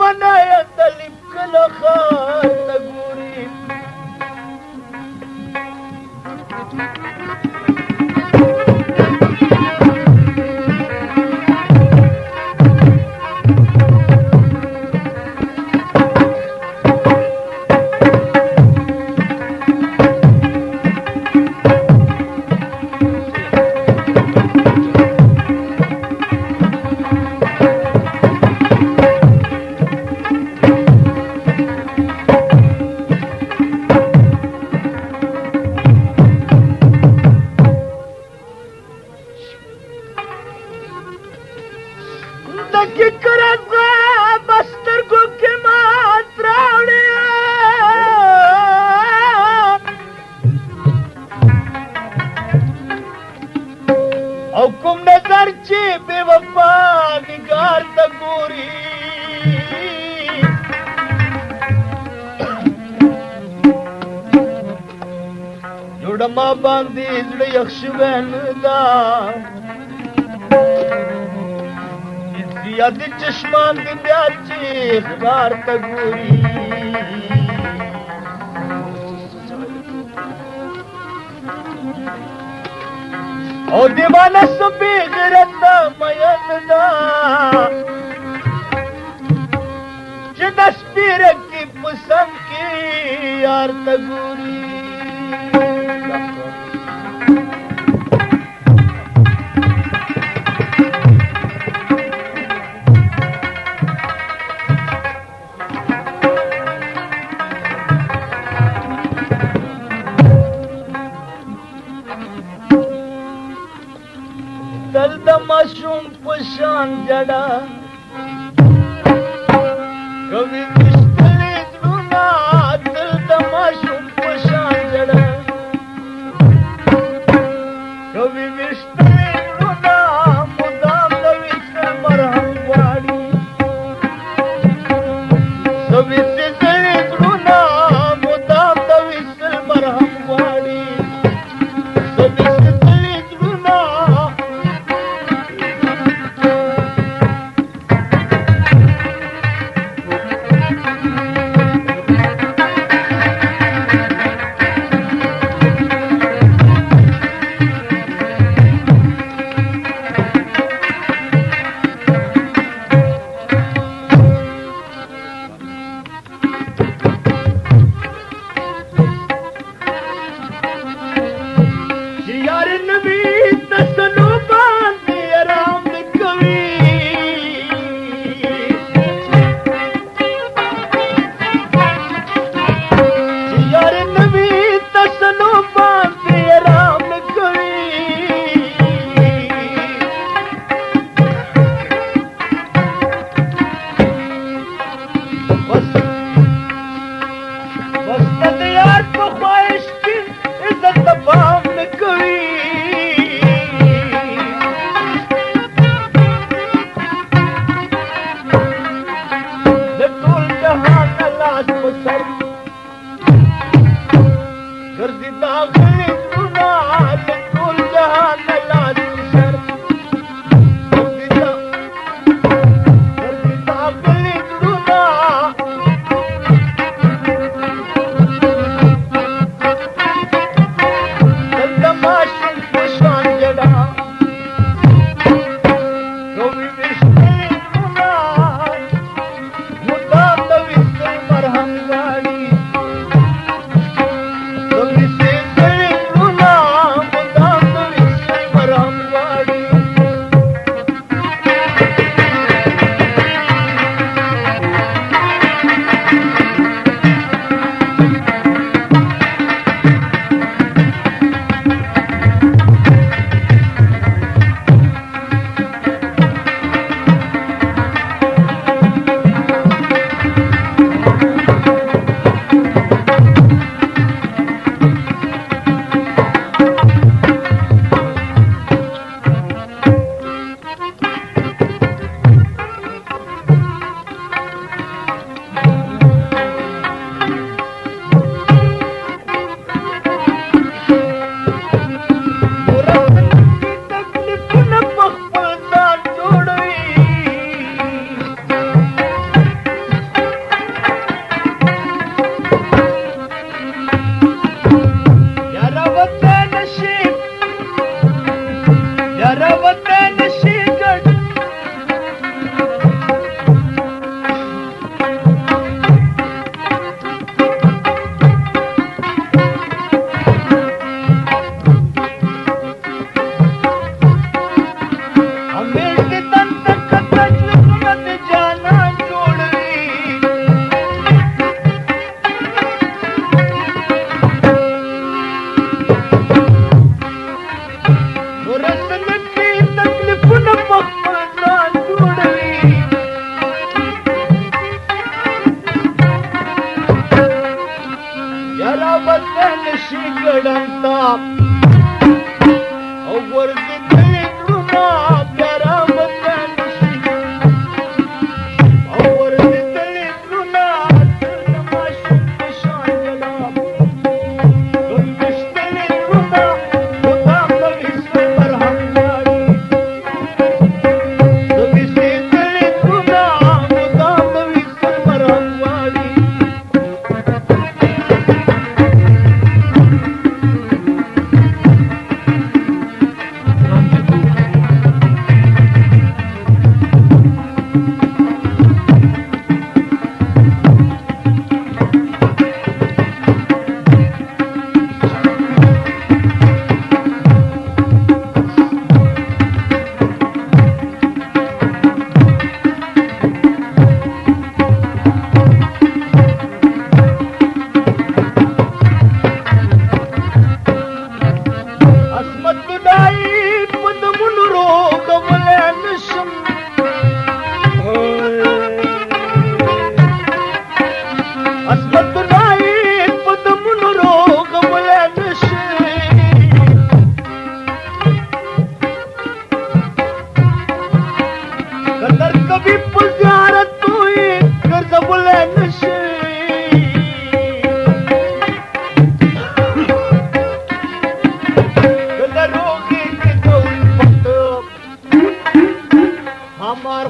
دیوانه یتلیم کله خار ته ګوري ما باندې زړه یخ شوی نه ده زیات چشمان دې بیا چې غار ته ګوري او دیوانه سپي غیرت ده مین ده چې د سپیره کې په سم کې یار ته ګوري دل د ماشوم په شان جړه کوي وشتلې زړونه دل د ماشوم په شان جړه کوي وشتلې زړونه مدام د وشتل مرهم غواړي کوي وشتلې زړونه مدام د وشتل مرهم غواړي چې په زیارت دوی ګرځولی نشي د ناروغي کې ټول پټ همار